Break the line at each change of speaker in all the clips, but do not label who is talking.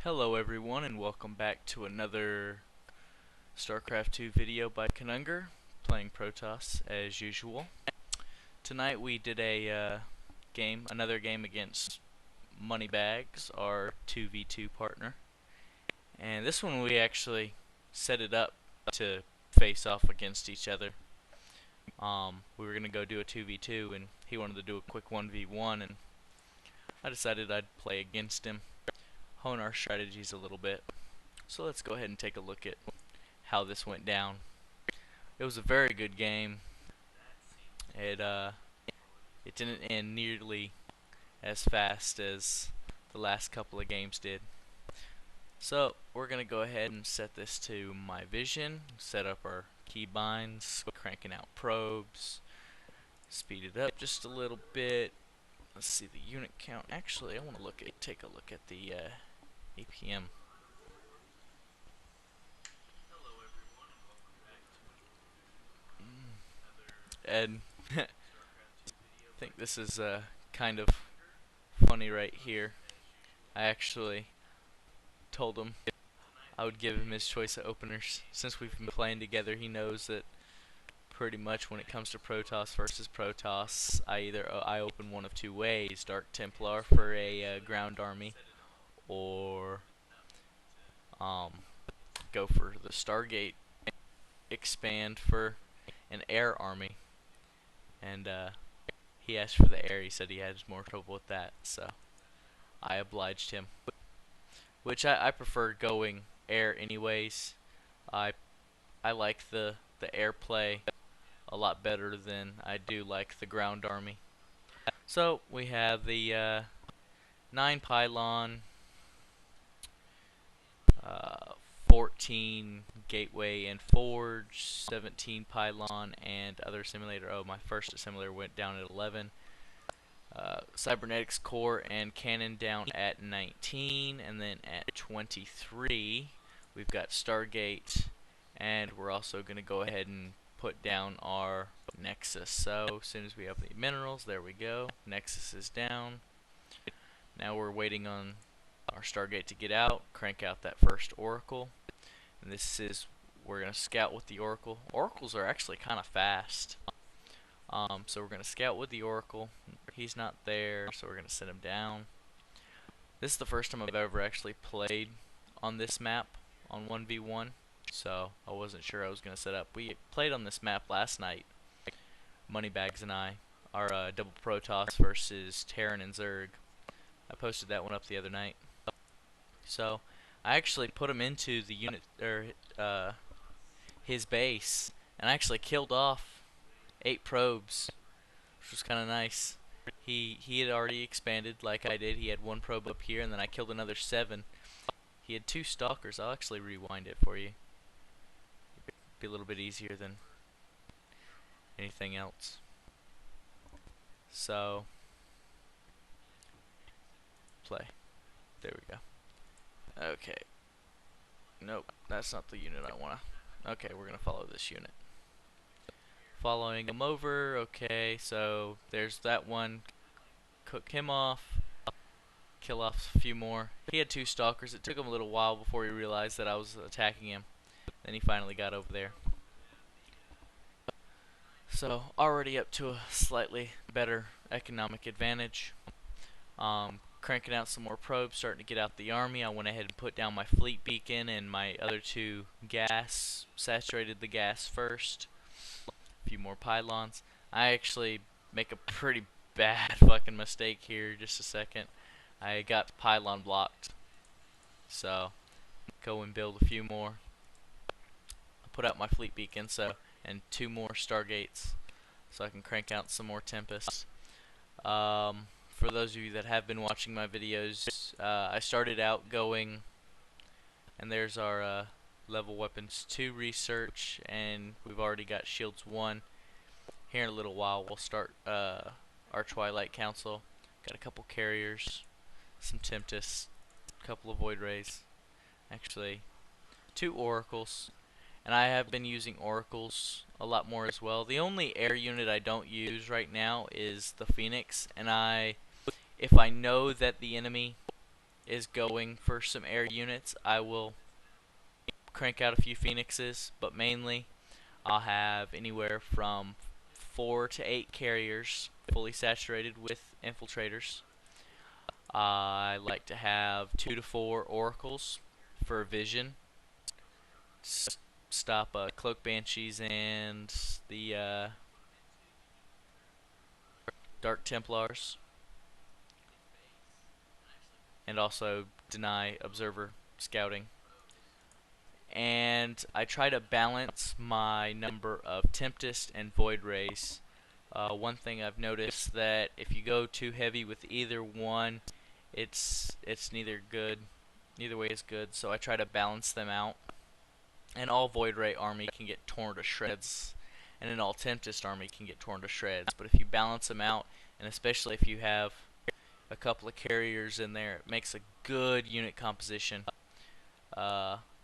Hello everyone and welcome back to another Starcraft II video by Konungr, playing Protoss as usual. Tonight we did another game against Moneybags, our 2v2 partner. And this one we actually set it up to face off against each other. We were going to go do a 2v2 and he wanted to do a quick 1v1 and I decided I'd play against him. Hone our strategies a little bit. So let's go ahead and take a look at how this went down. It was a very good game. It didn't end nearly as fast as the last couple of games did. So we're gonna go ahead and set this to my vision, set up our keybinds, cranking out probes, speed it up just a little bit. Let's see the unit count. Actually, I want to take a look at the APM. And I think this is kind of funny right here. I actually told him I would give him his choice of openers. Since we've been playing together, he knows that pretty much when it comes to Protoss versus Protoss, I open one of two ways: Dark Templar for a ground army, or go for the Stargate expand for an air army. And he asked for the air. He said he had more trouble with that, so I obliged him. Which I prefer going air anyways. I like the air play a lot better than I do like the ground army. So we have the 9 pylon, 14 gateway and forge, 17 pylon and other simulator. Oh, my first assimilator went down at 11. Cybernetics core and cannon down at 19, and then at 23 we've got Stargate, and we're also going to go ahead and put down our Nexus. So as soon as we have the minerals, there we go, Nexus is down. Now we're waiting on our Stargate to get out, crank out that first Oracle, and we're going to scout with the Oracle. Oracles are actually kind of fast. So we're going to scout with the Oracle. He's not there, so we're going to send him down. This is the first time I've ever actually played on this map on 1v1, so I wasn't sure I was going to set up. We played on this map last night, Moneybags and I, our double Protoss versus Terran and Zerg. I posted that one up the other night. So I actually put him into the unit, or his base, and I actually killed off 8 probes, which was kind of nice. He had already expanded like I did. He had 1 probe up here, and then I killed another 7. He had 2 stalkers. I'll actually rewind it for you. Be a little bit easier than anything else. So play. There we go. Okay. Nope, that's not the unit I wanna. Okay, we're gonna follow this unit. Following him over. Okay, so there's that one. Cook him off. Kill off a few more. He had 2 stalkers. It took him a little while before he realized that I was attacking him. Then he finally got over there. So already up to a slightly better economic advantage. Cranking out some more probes, starting to get out the army. I went ahead and put down my fleet beacon and my other 2 gas. Saturated the gas first. A few more pylons. I actually make a pretty bad fucking mistake here. Just a second. I got pylon blocked. So go and build a few more. I put out my fleet beacon, and 2 more Stargates, so I can crank out some more Tempests. For those of you that have been watching my videos, I started out going, and there's our level weapons 2 research, and we've already got shields 1. Here in a little while we'll start our Twilight Council. Got a couple carriers, some Tempests, a couple of Void Rays, actually 2 Oracles, and I have been using Oracles a lot more as well. The only air unit I don't use right now is the Phoenix, and if I know that the enemy is going for some air units, I will crank out a few phoenixes, but mainly I'll have anywhere from 4 to 8 carriers fully saturated with infiltrators. I like to have 2 to 4 oracles for vision. Stop cloak banshees and the dark templars, and also deny observer scouting. And I try to balance my number of Tempest and Void Rays. One thing I've noticed that if you go too heavy with either one, it's neither good, neither way is good. So I try to balance them out. And all Void Ray army can get torn to shreds, and an all Tempest army can get torn to shreds. But if you balance them out, and especially if you have a couple of carriers in there, it makes a good unit composition.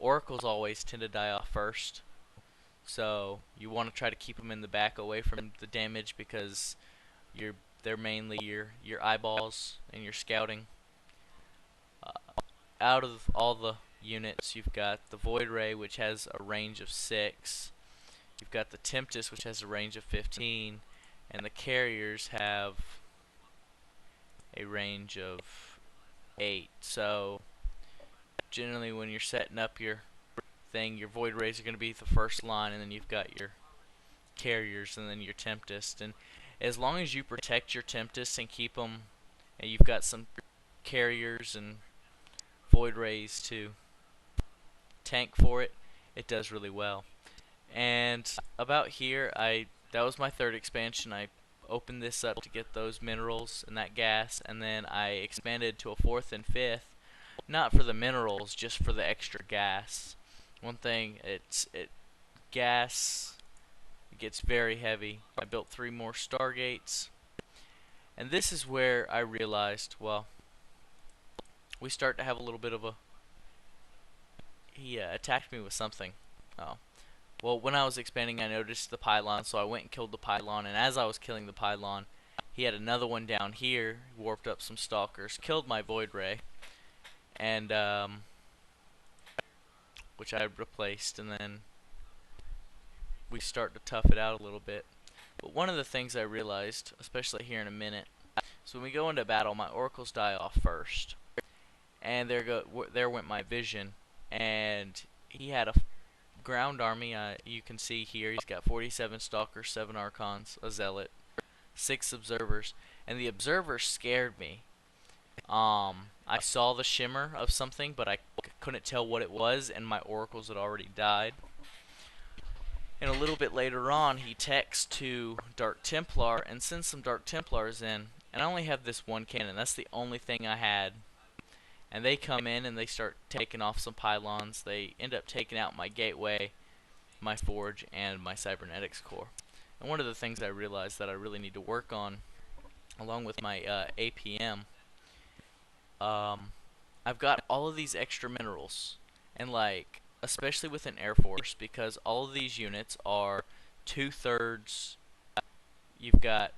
Oracles always tend to die off first, so you want to try to keep them in the back away from the damage, because they're mainly your eyeballs and your scouting. Out of all the units, you've got the Void Ray, which has a range of 6. You've got the Tempest, which has a range of 15, and the carriers have a range of 8. So generally when you're setting up your thing, your Void Rays are going to be the first line, and then you've got your carriers and then your Tempest. And as long as you protect your Tempest and keep them, and you've got some carriers and Void Rays to tank for it, it does really well. And about here, that was my 3rd expansion. I opened this up to get those minerals and that gas, and then I expanded to a 4th and 5th, not for the minerals, just for the extra gas. One thing, gas, it gets very heavy. I built 3 more Stargates, and this is where I realized, well, we start to have a little bit of a, he attacked me with something. Oh. Well, when I was expanding, I noticed the pylon, so I went and killed the pylon, and as I was killing the pylon, he had another one down here, warped up some stalkers, killed my Void Ray, and which I replaced, and then we start to tough it out a little bit. But one of the things I realized, especially here in a minute, so when we go into battle, my oracles die off first, and there went my vision, and he had a ground army. You can see here he's got 47 stalkers, 7 archons, a zealot, 6 observers, and the observers scared me. I saw the shimmer of something, but I couldn't tell what it was, and my oracles had already died. And a little bit later on, he texts to Dark Templar and sends some Dark Templars in, and I only have this one cannon. That's the only thing I had. And they come in and they start taking off some pylons. They end up taking out my gateway, my forge, and my cybernetics core. And one of the things I realized that I really need to work on, along with my APM, I've got all of these extra minerals, and like, especially with an Air Force, because all of these units are 2/3, you've got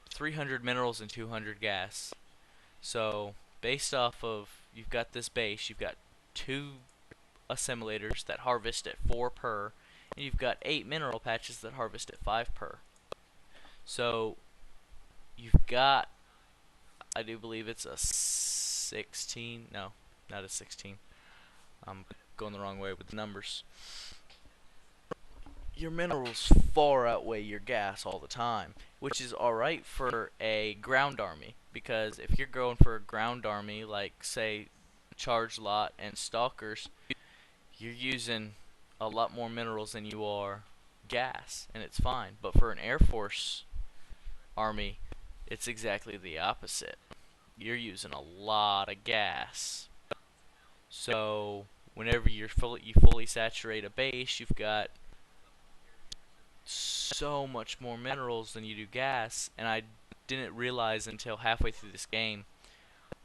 300 minerals and 200 gas. So based off of, you've got this base, you've got 2 assimilators that harvest at 4 per, and you've got 8 mineral patches that harvest at 5 per. So you've got, I do believe it's a 16, no, not a 16, I'm going the wrong way with the numbers. Your minerals far outweigh your gas all the time, which is alright for a ground army, because if you're going for a ground army, like say Charge Lot and Stalkers, you're using a lot more minerals than you are gas, and it's fine. But for an Air Force army, it's exactly the opposite. You're using a lot of gas. So whenever you fully saturate a base, you've got so much more minerals than you do gas, and I didn't realize until halfway through this game,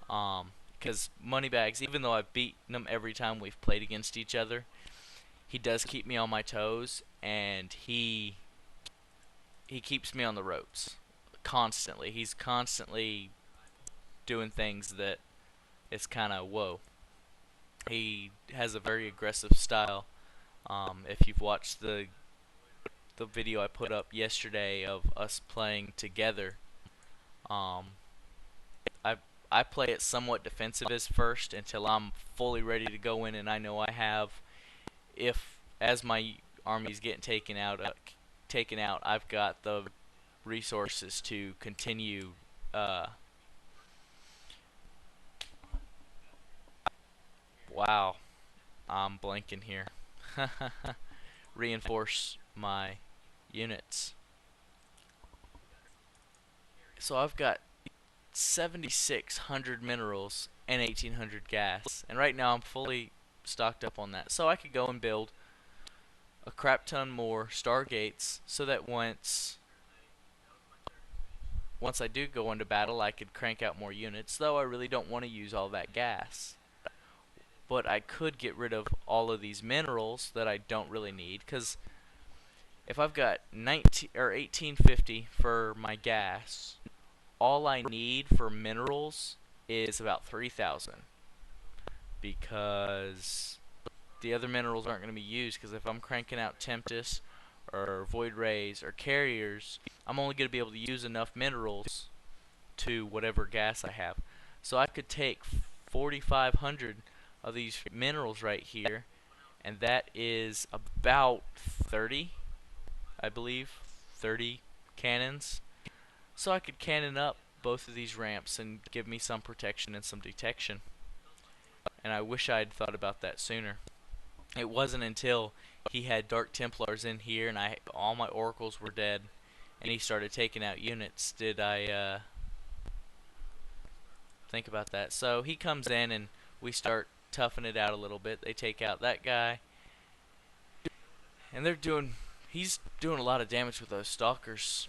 because moneybags, even though I've beaten him every time we've played against each other, he does keep me on my toes, and he keeps me on the ropes constantly. He's constantly doing things that it's kind of whoa. He has a very aggressive style. If you've watched the video I put up yesterday of us playing together, um, I I play it somewhat defensive as first until I'm fully ready to go in, and I know I have, if as my army's getting taken out, I've got the resources to continue. Wow, I'm blanking here. Reinforce my units. So I've got 7,600 minerals and 1,800 gas, and right now I'm fully stocked up on that. So I could go and build a crap ton more stargates, so that once I do go into battle, I could crank out more units. Though I really don't want to use all that gas, but I could get rid of all of these minerals that I don't really need, because if I've got 19 or 1850 for my gas, all I need for minerals is about 3,000, because the other minerals aren't going to be used, because if I'm cranking out Tempest or Void Rays or Carriers, I'm only going to be able to use enough minerals to whatever gas I have. So I could take 4,500 of these minerals right here, and that is about 30, I believe, 30 cannons. So I could cannon up both of these ramps and give me some protection and some detection. And I wish I had thought about that sooner. It wasn't until he had Dark Templars in here and all my oracles were dead, and he started taking out units, did I think about that. So he comes in and we start toughing it out a little bit. They take out that guy, and he's doing a lot of damage with those stalkers.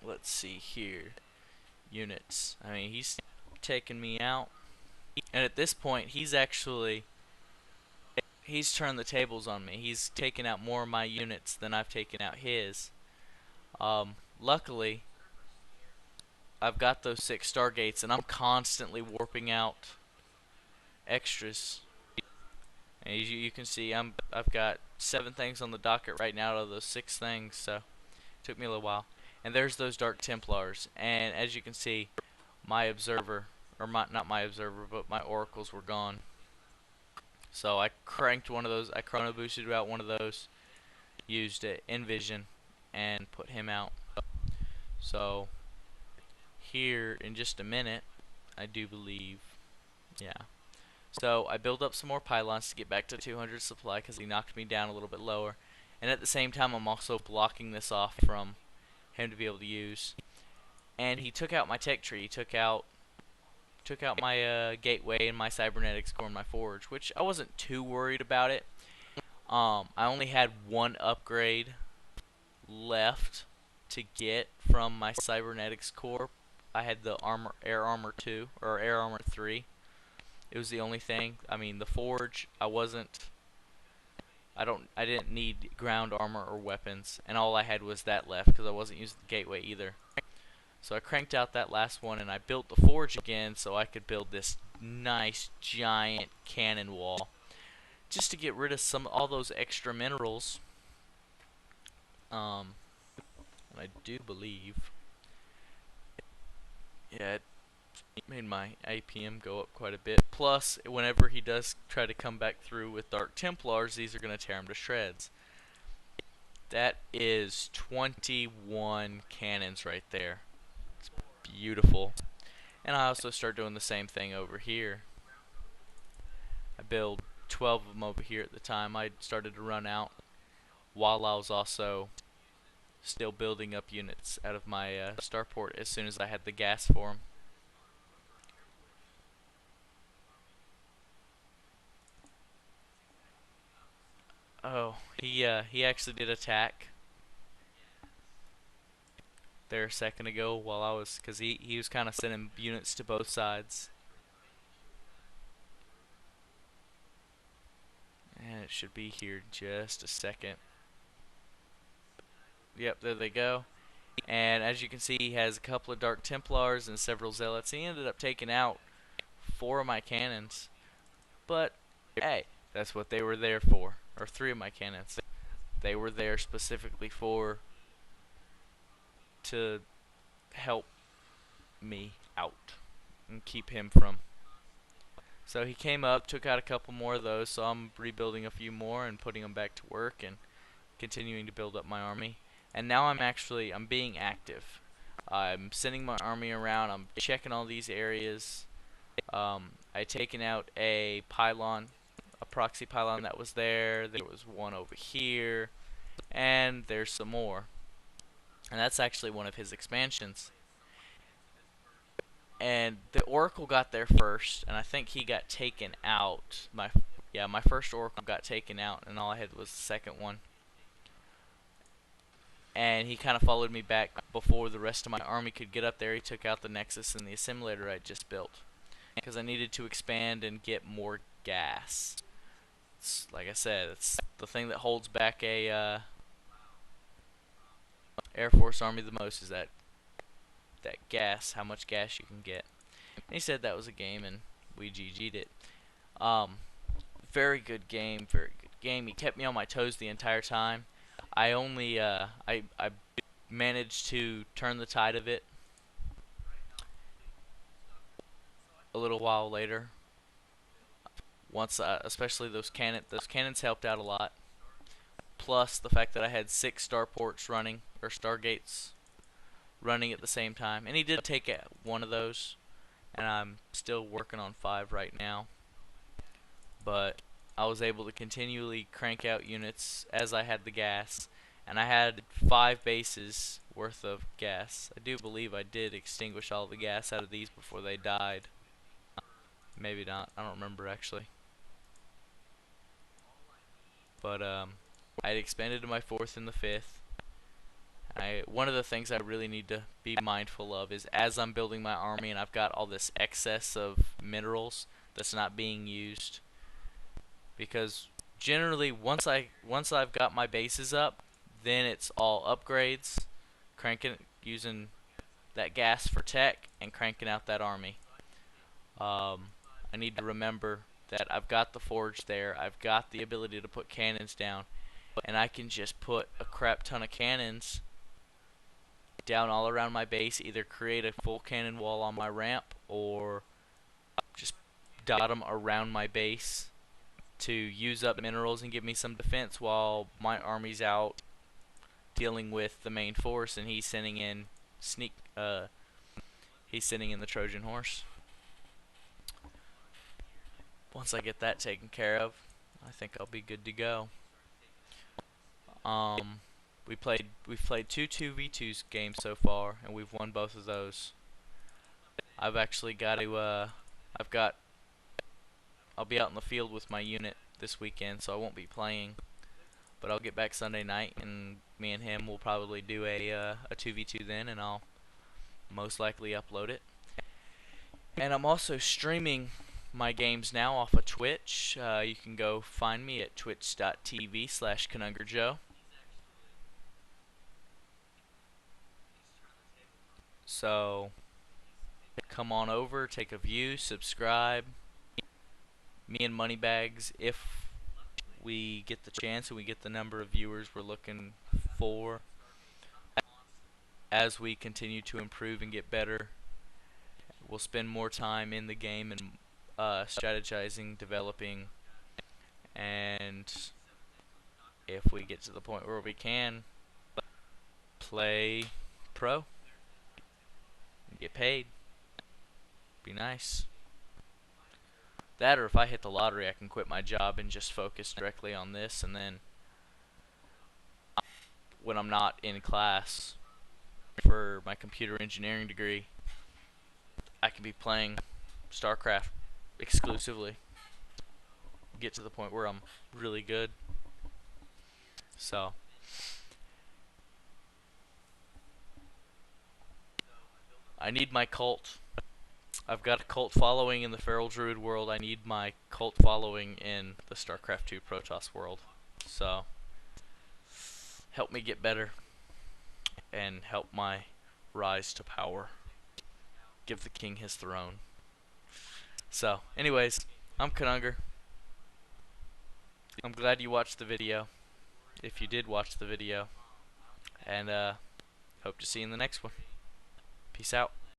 Let's see here. Units. I mean, he's taking me out. And at this point, he's turned the tables on me. He's taken out more of my units than I've taken out his. Luckily, I've got those 6 stargates, and I'm constantly warping out extras. And as you can see, I've got 7 things on the docket right now out of those 6 things. So it took me a little while. And there's those Dark Templars. And as you can see, my observer, or not my observer, but my oracles were gone. So I cranked one of those. I chrono boosted out one of those, used Envision, and put him out. So here in just a minute, I do believe, yeah. So I build up some more pylons to get back to 200 supply, because he knocked me down a little bit lower. And at the same time, I'm also blocking this off from him to be able to use. And he took out my tech tree. He took out my gateway and my cybernetics core and my forge, which I wasn't too worried about it. I only had one upgrade left to get from my cybernetics core. I had the air armor 2 or air armor 3. It was the only thing. I mean, the forge, I didn't need ground armor or weapons, and all I had was that left because I wasn't using the gateway either. So I cranked out that last one, and I built the forge again so I could build this nice giant cannon wall, just to get rid of all those extra minerals. And I do believe, yeah, it made my APM go up quite a bit. Plus, whenever he does try to come back through with Dark Templars, these are going to tear him to shreds. That is 21 cannons right there. It's beautiful. And I also start doing the same thing over here. I build 12 of them over here at the time. I started to run out while I was also still building up units out of my starport as soon as I had the gas for them. Oh, he actually did attack there a second ago while I was, because he was kind of sending units to both sides. And it should be here just a second. Yep, there they go. And as you can see, he has a couple of Dark Templars and several Zealots. He ended up taking out 4 of my cannons. But hey, that's what they were there for. Or 3 of my cannons. They were there specifically for to help me out and keep him from. So he came up, took out a couple more of those, so I'm rebuilding a few more and putting them back to work and continuing to build up my army. And now I'm being active. I'm sending my army around, I'm checking all these areas. I taken out a pylon, a proxy pylon that was there. There was one over here, and there's some more. And that's actually one of his expansions. And the Oracle got there first, and I think he got taken out. My first Oracle got taken out, and all I had was the second one. And he kind of followed me back before the rest of my army could get up there. He took out the Nexus and the assimilator I just built, because I needed to expand and get more gas. Like I said, it's the thing that holds back a Air Force army the most, is that gas, how much gas you can get. And he said that was a game, and we GG'd it. Very good game, very good game. He kept me on my toes the entire time. I only I managed to turn the tide of it a little while later. Once, especially those cannons helped out a lot. Plus the fact that I had 6 starports running, or stargates running at the same time, and he did take one of those, and I'm still working on 5 right now. But I was able to continually crank out units as I had the gas, and I had 5 bases worth of gas. I do believe I did extinguish all the gas out of these before they died. Maybe not, I don't remember actually. But I had expanded to my 4th and the 5th. One of the things I really need to be mindful of is, as I'm building my army and I've got all this excess of minerals that's not being used, because generally once I've got my bases up, then it's all upgrades, using that gas for tech and cranking out that army. I need to remember that I've got the forge there, I've got the ability to put cannons down, and I can just put a crap ton of cannons down all around my base, either create a full cannon wall on my ramp or just dot them around my base to use up minerals and give me some defense while my army's out dealing with the main force, and he's sending in the Trojan horse. Once I get that taken care of, I think I'll be good to go. We've played 2 2v2 games so far, and we've won both of those. I've actually got to I'll be out in the field with my unit this weekend, so I won't be playing. But I'll get back Sunday night, and me and him will probably do a 2v2 then, and I'll most likely upload it. And I'm also streaming my games now off of Twitch. You can go find me at twitch.tv/KonungrJoe. So come on over, take a view, subscribe. Me and moneybags, if we get the chance and we get the number of viewers we're looking for, as we continue to improve and get better, we'll spend more time in the game and strategizing, developing, and if we get to the point where we can play pro and get paid, be nice. That, or if I hit the lottery, I can quit my job and just focus directly on this, and then when I'm not in class for my computer engineering degree, I can be playing Starcraft exclusively. Get to the point where I'm really good. So I need my cult. I've got a cult following in the Feral Druid world. I need my cult following in the Starcraft II Protoss world. So help me get better and help my rise to power. Give the king his throne. So, anyways, I'm Konungr. I'm glad you watched the video, if you did watch the video, and hope to see you in the next one. Peace out.